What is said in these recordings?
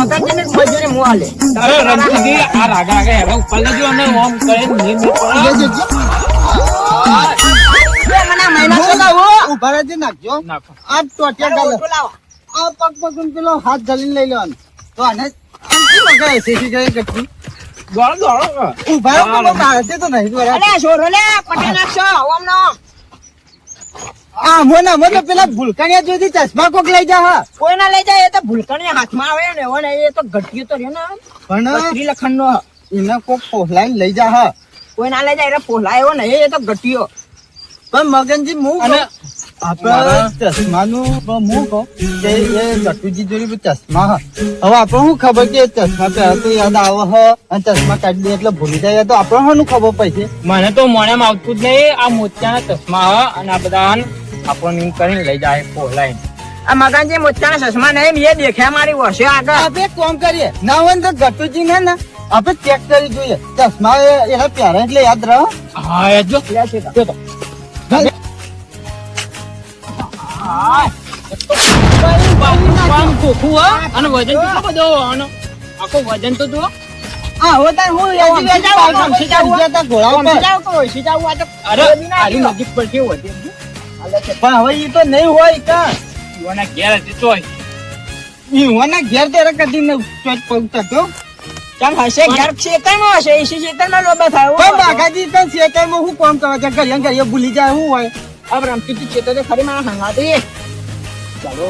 મગનજીને મજૂરી હું આલે. અરે રમતુજી આ રાગા આગળ હેરો ઉપર લેજો અને ઓમ કરે નીમ મને મહિના તો લાવો. ઉભા રહેજે, નાખજો. નાખો. આ ટોટિયા ગાલે. લાવો. આ પગ પગ પેલો હાથ જલીને લઈ લેવાનો. તો આને આમથી મગાવે છે, શી કરે કચ્છી. દોડો દોડો. ઉભા રહો, પણ ભારતે તો નહીં દોડ્યા. અલે છોરો લે પટી નાખશો ઓમ નો. આમો તો પેલા ભૂલકાણિયા જોઈતી ચશ્મા કોક લઈ જા. હા કોઈ ના લઈ જાય એ તો ભૂલકણી હાથમાં આવે ને એવો ને એ તો ઘટ્યો તો રહ્યો ને પણ પતરી લખણ નો. એને કોક પોહલાઈને લઈ જા. હા કોઈ ના લઈ જાય એટલે પોલા એવો ને એ તો ઘટ્યો. પણ મગનજી હું અને આપડે ચશ્માનું હું કહું કે એ ગટુજી જોડી ચશ્મા હા. હવે આપણે શું ખબર કે ચશ્મા પહેલા તો યાદ આવે હ અને ચશ્મા કાઢી દે એટલે ભૂલી જાય તો આપણે શું ખબર પડશે. મને તો મોણેમ આવતું જ નહીં. આ મોતિયાના ચશ્મા હ અને આ બધા આપણને એમ કરીને લઈ જાય પોલાઈને. આ મગનજી મોચાના ચશ્મા નહીં એ દેખ્યા મારી વર્ષે આગળ. આપણે એક કામ કરીએ ના હોય ને તો ગટુજી ને આપણે ચેક કરી જોઈએ ચશ્મા એના પહેરા એટલે યાદ રહો. હા એ જો લે છે જો તો અને વજન કેટલો બધો આનો આખો વજન તો જુઓ. હા હોતા હું સમસી જાવ. ઘોડા ઉપર. સમજાવ તો ઓછી જાવ આ તો અરે આરી નજીક પર કેવું હતું પણ હવે એ તો નહીં હોય કા યુવાના ઘેર હતી તોય ઈવાના ઘેર ત્યારે કદી ને પગતો ચાલ હશે ઘર ખેતરમાં હશે એસી ખેતરમાં લોબા થાય પણ બાગાજી તો ખેતરમાં હું કામ કરવા છે ઘરે ઘરે ભૂલી જાય શું હોય. अब रमती चेतो तो खरी मारा हंगा दे. चलो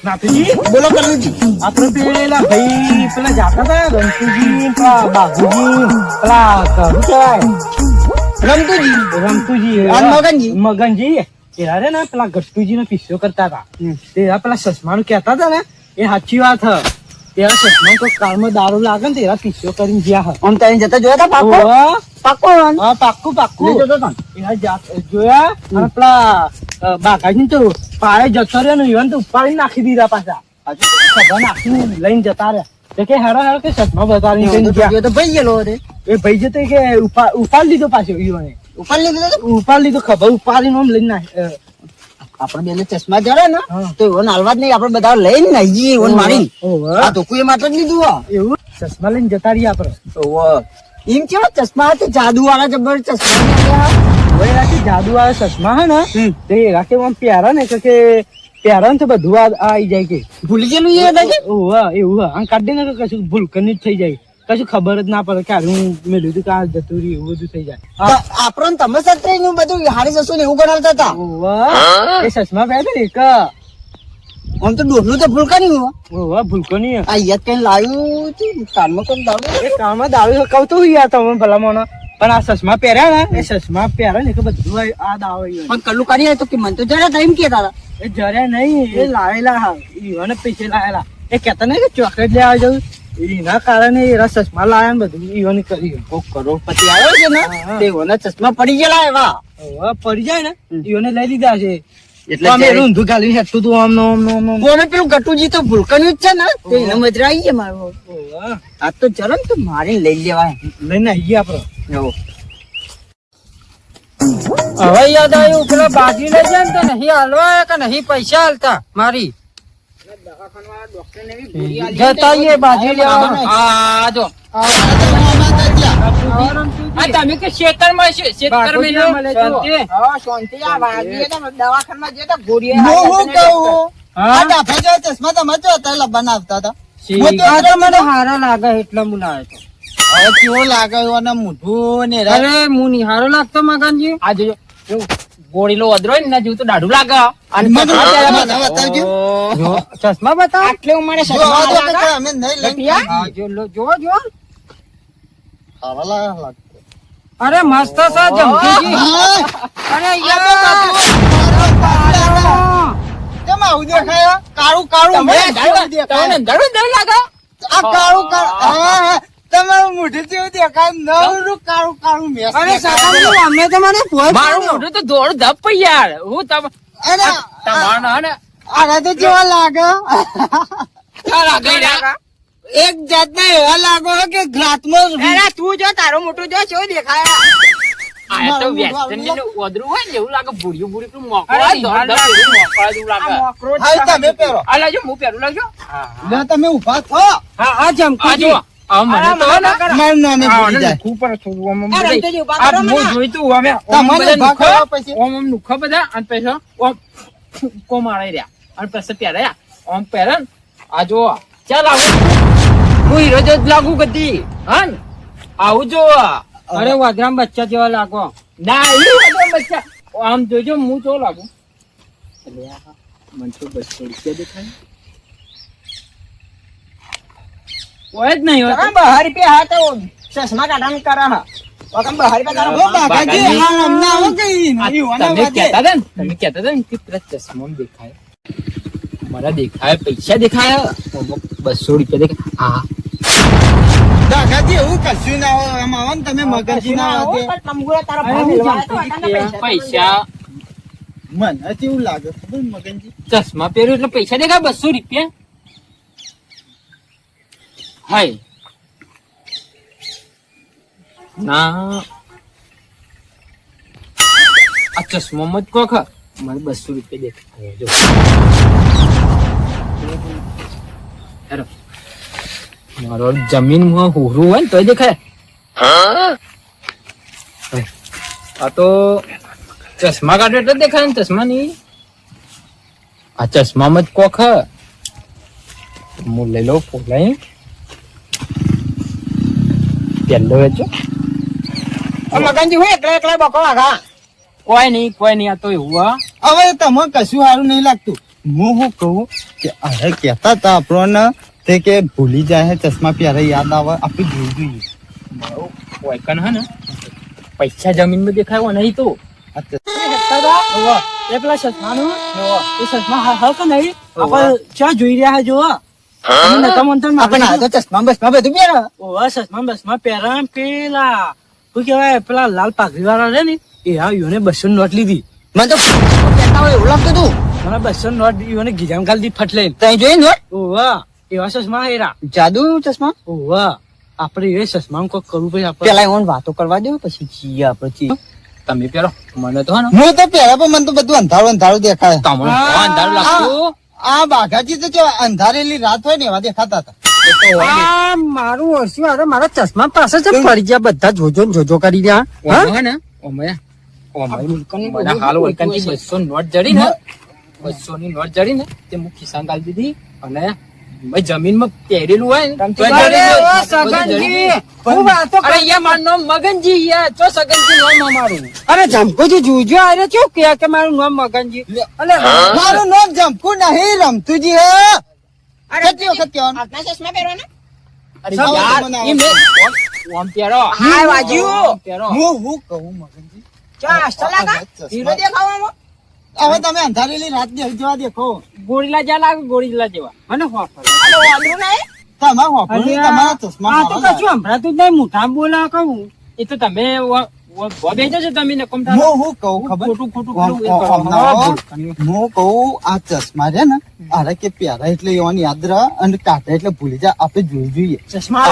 નાથજી बोलो करूजी. આપણે પેલા ભાઈ પેલા જાતા હતા રમતુજી પેલા બાબુજી પેલા શું કહેવાય રમતુજી અને મગનજી. મગનજી એરા રે ને પેલા ગટ્ટુજી નો પીછો કરતા હતા. તે પેલા ચશ્મા નું કહેતા હતા ને એ સાચી વાત હ. તેરા ચશ્મા કોઈ કાળમાં દારૂ લાગે ને તેરા પીછો કરીને ગયા આમ તારી જતા જોયા તા પાકો હતા. પાકો હા પાક્કું પાક્કું લઈ જતો હતા. એના જોયા અને પેલા બાકાજી તો પાળે જતો રહ્યો ને ઈવન તો ઉપાડી નાખી દીધા પાછા સભા નાખીને લઈને જતા રહ્યા. તે કે હેરો હેરો કે ચશ્મા બતાવીને કઈ ગયા. તો ભાઈ ગયેલો હતો એ ભાઈ જતો કે ઉપાડ લીધો પાછો ઈવને ઉપર લીધો ઉપાડ લીધો ખબર ઉપાડીને આમ લઈને આપણે બેને ચશ્મા જડે ને હા. તો એવો હાલવા જ નહીં આપણે બધા લઈને નાઈએ એવો મારી ઓહો. આ તો કોઈ માટે જ લીધું આ એવું ચશ્મા લઈને જતા રહ્યા આપડે એમ કેવા ચશ્મા હતા જાદુ વાળા જબર ચશ્મા હવે રાતે જાદુ વાળા ચશ્મા હે ને તે રાતે આમ પ્યારા ને કે પ્યારા ને તો બધું આવી જાય કે ભૂલી ગયેલું એ હતા ઓહ એવું હા આમ કાઢી ને કશું ભૂલકની જ થઈ જાય કશું ખબર જ ના પડે કે હું મેળ્યું હતું કે આ જતું રહ્યું એવું બધું થઈ જાય. આપણને તમે સાથે નું બધું હારી જશો ને એવું ગણાવતા હતા ઓહ એ ચશ્મા પહેરે ને એક આમ તો ડોહલું તો ભૂલ કર્યું ઓહ ભૂલકો નહીં આ યાદ કઈ લાવ્યું છે કાનમાં કોણ દાડું એ કામમાં દારૂ કહું તો યાર તમે ભલા મને પણ આ ચશ્મા પહેર્યા ને એ ચશ્મા પહેરે ને કે બધું આ દાવ પણ કલ્લું કરી તો કે મને તો જરા ટાઈમ કેતા હતા એ જરા નહીં એ લાવેલા હા ઈવાને પૈસે લાવેલા એ કેતા ને કે ચોકલેટ લેવા જવું એના કારણે એરા ચશ્મા લાયા ને બધું ઈવાને કર્યું. કોક કરોડપતિ આવ્યો છે ને હા. તે ઓના ચશ્મા પડી ગયેલા એવા હવે પડી જાય ને ઈવાને લઈ લીધા છે એટલે અમે જ્યારે- ઊંધું ગાલી હેઠું તું આમ નો કોને પેલું ગટુજી તો ભૂલકણ્યું જ છે ને તે એને મજરા આવી ગયા મારો આ તો ચલો ને તો મારે લઈ લેવાય લઈને આવીએ આપડે. એવો હવે યાદ આવ્યું પેલા બાજી લઈ જાય ને તો નહીં હાલવા કે નહીં પૈસા હાલતા મારી જતા આવીએ બાજી લેવા. આ જો આ તમે કે ખેતરમાં છે ખેતરમાં ના મળે જો. શાંતિ આ બાજી દવાખાના જે તો ગોળી હું શું કહું હા? આ ડાફા જેવા ચશ્મા તમે જો અત્યારે બનાવતા હતા હું તો આ તો મને હારા લાગે એટલે હું લાવ્યો હતો. હવે કેવો લાગે એવાના મૂઠું ને રા- અરે હું નિહારો લાગતો મગનજી. આ જોજો કેવું ગોળીલો અદરો ને જેવું તો દાઢું લાગે અને મને ચશ્મા મને બતાવજો. જો. ચશ્મા બતાવ આટલે ઉંમરે જો ચશ્મા આ તો લાગે. કે અમે નહીં લઈને લટિયા? હા, જો જો સારા લાગે. અરે મસ્ત છે જમતીજી. હા, અરે આ તો કાચું. કેમ આવું દેખાય? કાળું કાળું તમે મેં જેવું દેખાય. તમને દારૂ લાગે આ કાળું કાળું હા, તમારું મોઢું જેવું દેખાય નવરું કાળું કાળું મેં અરે સાહેબ અમે તો મને ભોય મારું મોઢું તો દોડ ધપ યાર હું તમારું ને આના તો જેવા લાગે લાગે યાર. એક જાતના એવા લાગો કે ગ્લાસમાં અરે તું જો તારો મોટો જો કેવો દેખાય. આ તો મારું વેસ્ટર્ન મોઢું ને ઓદરું હોય ને એવું લાગે ભૂર્યું ભૂર્યું પેલું મોકળું અરે, હોય, ધોળ ધોળ હાલ એવું મોકળું જેવું લાગે. આ મોકરો જ હાલ છે. તમે પહેરો. આ લાવજો, હું પહેરું લાવજો. લે તમે ઊભા થો. હા જમકુજી. આ જુઓ, આ મને તો અરે, ને, મને કરો. મારું નામે આ ભૂલી મને જાય. નુખું પડે થોડું આમ આમ આ બધાય. રમતજી ઉભા આ કરો હું મને. જોઈતું અમે ઓમ તમારે બધા ઊભા કરવા નુખા, પછી. ઓમ નુખા બધા અને પછી ઓમ ફૂંકો મારે રહ્યા અને પછી પહેર્યા ઓમ પહેરે ને આ જો ચાલ આવું હું હીરો જ લાગુ કરતી હા ને આવું જો અરે વાદરામ બચ્ચા જેવા લાગો. ના એવું બધું બચ્ચા આમ જોજો હું જો લાગુ અલે આ મને તો 200 રૂપિયા દેખાય ઓય જ નહીં હોતો. બહાર પે હા તો ચશ્મા કાઢવાનું કરે હા વકમ બહાર પે તારો ઓ બાકાજી, આ અમને આવો કઈ આ નહીં, ઓના તમે વાદે. કહેતા હતા ને તમે કહેતા હતા ને કે પેલા ચશ્મા દેખાય મારા દેખાય પૈસા દેખાય 200 રૂપિયા દેખાય હા બાકાજી, એવું કશું ના હોય. આમ આવો ને તમે મગજજી ના વાદે. પૈસા મને કેવું લાગે ખબર મગનજી? ચશ્મા પહેર્યું એટલે પૈસા દેખાય 200 રૂપિયા હાય ના આ ચશ્મામાં જ કોક મને 200 રૂપિયા દેખાય જો હેરો. મારો જમીનમાં હોરું હોય ને તોય દેખાય આ તો ચશ્મા કાઢો એટલે દેખાય ને ચશ્મા ની આ ચશ્મામાં જ કોક હું લઈ લઉં ફોલાઈ પેલો વેચો મગનજી હું એકલા એકલા બકો આગા કોઈ નહીં આ તો એવું હા હવે તમને કશું સારું નહીં લાગતું. હું શું કહું કે અરે કહેતા હતા આપણને તે કે ભૂલી જાય છે ચશ્મા પહેરે યાદ આવે આપણે જોઈ જોઈએ. કોઈ કન હે ને પૈસા જમીનમાં દેખાય નહીં તો આ ચશ્મા એ પેલા ચશ્માનું એ ચશ્મા હા કે નહીં આપણે ક્યાં જોઈ રહ્યા જો આપણે આ તો ચશ્મા બસમાં બધું પહેરે. ઓવા ચશ્મા બસમાં પહેરા પેલા શું કેવાય પેલા લાલ પાઘડી વાળા રે ને એ હા યોને 200 નોટ લીધી મને તો કહેતા હોય એવું લાગતું હતું. મને 200 નોટ યોને ગીજામ ગાલ દી ફટ લઈને તઈ જોઈ ને ઓવા એવા ચશ્મા હેરા જાદુ ચશ્મા. ઓવા આપણે એ ચશ્મા કોક કરવું પછી આપણે પેલા એવોને વાતો કરવા દો પછી જીએ આપણે. તમે પહેરો મને તો હે ને હું તો પહેરા પણ મને તો બધું અંધારું અંધારું દેખાય. તમને અંધારું લાગતું આ બાઘાજી તો જો અંધારેલી રાત હોય ને એવા દેખાતા હતા. આ મારું ઓછું અરે મારા ચશ્મા પાસે જ પડી ગયા બધા જોજો ને જોજો કરી રહ્યા. ઓમ હે ને મને હાલ ઓળખાણથી 200 નોટ જડી ને 200 ની નોટ જડી ને તે હું ખિસ્સામાં ગાલી દીધી અને મેં જમીનમાં પહેરેલું હોય ને તો અરે જડી ઓ ગયું. બધું જડી સગનજી ગયું. હું વાતો અરે કરું. યાર મારું નામ મગનજી યાર ચો સગનજી નામ અમારું અરે જમકુજી જોજો આરે ચો કે મારું નામ મગનજી. અલે મારું નામ જમકુ નહીં રમતુજી હે. કેટલી વખત કહેવાનું? અરે સાવ યાર તમને ઈ મેં ઓમ પહેરો હા, વાજ્યું. ઓમ પહેરો હું કહું મગનજી? હીરો દેખાવામાં હવે તમે અંધારેલી રાત જેવા દેખો. ગોરીલા જેવા લાગે ગોરીલા જેવા મને હોફર. તમારા હોફળું અરે તમારા ચશ્મા આ તો મારા કશું સંભળાતું જ નહીં મોઢામાં બોલા કહું. એ તો તમે બેઠો છો તમે ને કમઠા હું કહું ખબર? ખોટું ખોટું ઓમ, પેલું એ કરો. ઓમ ના હો. હું કહું આ ચશ્મા છે ને આરે કે પ્યારા એટલે એવાની યાદ રહે અને કાઢે એટલે ભૂલી જાય આપણે જોઈ જોઈએ. ચશ્મા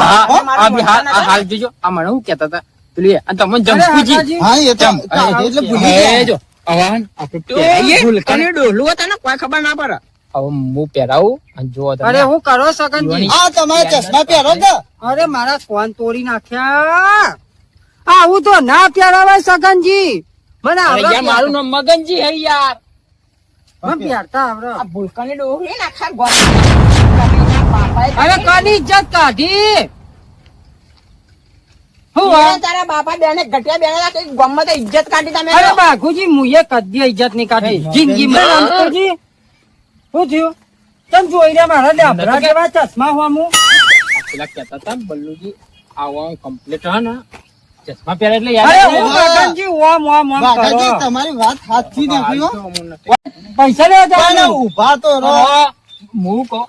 આ બી હાલ જોજો આ મને શું કેતા હતા પેલું એ અને તમને જમકુજી આકાજી. હા એ તો કાઢે એટલે ભૂલી હે જાય. જો અવાન આપણે પહેરાઈએ. અને ડોલું હતા ને કોઈ ખબર ના પડે હવે હું પહેરાવું અને જો તમે અરે હું કરો સગનજી. આ તમારા ચશ્મા પહેરો કે અરે મારા ફોન તોડી નાખ્યા. આવું તો ના પહેરાવાય સગનજી. મને અરે આવડે યાર મારું નામ મગનજી હે યાર મને પહેરતા આવડે. આ ભૂલકાની ડોહી ને આખા ગોળ અરે કોની ઇજ્જત કાઢી. હું આ? તારા બાપા બેને ઘટિયા બેને ગમત ઇજ્જત કાઢી તમે અરે બાઘુજી મુએ કદી ઇજ્જત નહીં કાઢી જિંદગીમાં. રમતુજી શું થયું? તમે જોઈ રહ્યા મારા ડાબરા જેવા ચશ્મા હોમું. આ પેલા કહેતા હતા બલ્લુજી આવા કમ્પ્લીટ હે ને ચશ્મા પહેરે એટલે યાદ અરે આવે. હું મગનજી ઓમ ઓમ ઓમ બાકાજી કરો. તમારી વાત સાચી નથી હો. પૈસા લેવા પણ જવાનું. ઊભા તો રહો. હું કહું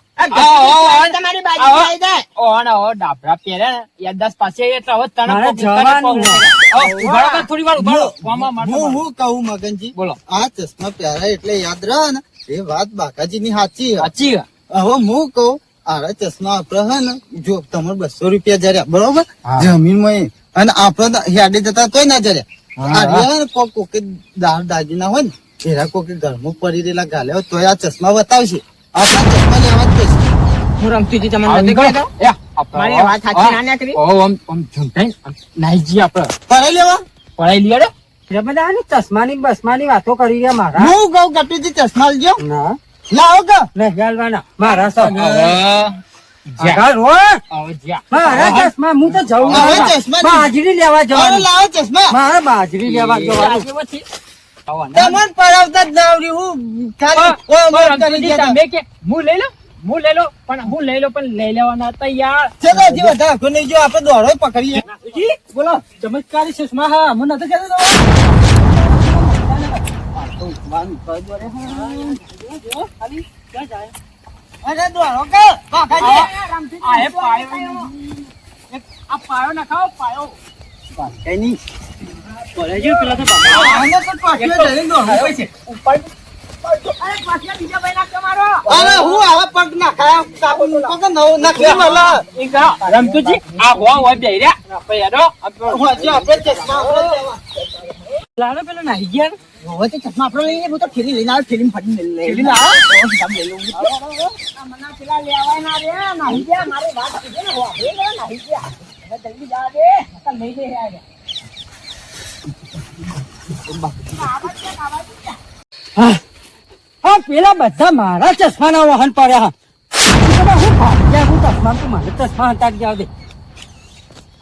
તમારી બાજુ આવી જાય ડાબરા પહેરે ને યાદદાસ્ત પાસે એટલે હવે તને મારે પગ- તને જવાનું. પગ- ઉભા રહો, થોડી વાર ઉભા રહો. આમાં મારતો મારો. હું કહું મગનજી બોલો આ ચશ્મા પહેરા એટલે યાદ રહે ને એ વાત બાકાજી ની સાચી છે. સાચી છે. હવે હું કહું આરા ચશ્મા આપડે હે ને જો તમારે 200 રૂપિયા જર્યા બરોબર હા. જમીનમાં અને આપડે હેડે જતા તોય ના જર્યા આ રહ્યા ને કોકે દાજી ના હોય ને એરા કોકે ઘરમાં પડી રહેલા ગાલે હોય તોય આ ચશ્મા બતાવશે આપણા ચશ્મા લેવા જ કહેશે. હું રમતીજી તમને નથી કહેતો મારી વાત સાચી ના નીકળી નાઈજી આપડે પડાઈ લેવા પડાઈ લીધો એ બધા આની ચશ્માની બસમાની વાતો કરી રહ્યા મારા હું કહું ગટુજી ચશ્મા લેજો ના લાવો કે નહીં હાલવાના મારા સબ હવે આગળ હો. હવે જ્યાં મારા ચશ્મા હું તો જવું હવે નથી. ચશ્મા બાજરી લેવા અરે જવાનું લાવો ચશ્મા મારે બાજરી લેવા જવાનું તમને પડાવતા જ ના આવડી હું ખાલી ઓ મત કરી દેતા તમે કે હું લઈ લો પણ હું લઈ લો પણ લઈ લેવાના હતા યાર ચલો હજી વધારે આખો નહીં જો આપણે દોડો પકડીએ બોલો ચમત્કારી ચશ્મા હા હું નથી કહેતો અરે દોડો કે પકડીએ આ પાયો આ પાયો નખાવો પાયો કઈ નહીં બોલે જો પેલા તો આને તો પાછળ જઈને દોડો અરે હું આવા પગ નાખાયા કાબુ મૂકો કે નવો નકલી મળે રમતુજી આ હોય બે રહ્યા પૈયાડો હજી આપણે ચશ્મા આપણે લેવા. લાલો પેલો નાહી ગયા હવે તો ચશ્મા આપણે લઈએ હું તો ફેરી લઈને આવે ફેરી ફાડીને લઈ ફેરીને આવો? હા પેલા બધા મારા ચશ્માના વાહન પડ્યા હા હું ભાગ્યા હું ચશ્મા તું મારે ચશ્મા હટાડી જાવ દે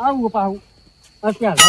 આવું પાવું અત્યારે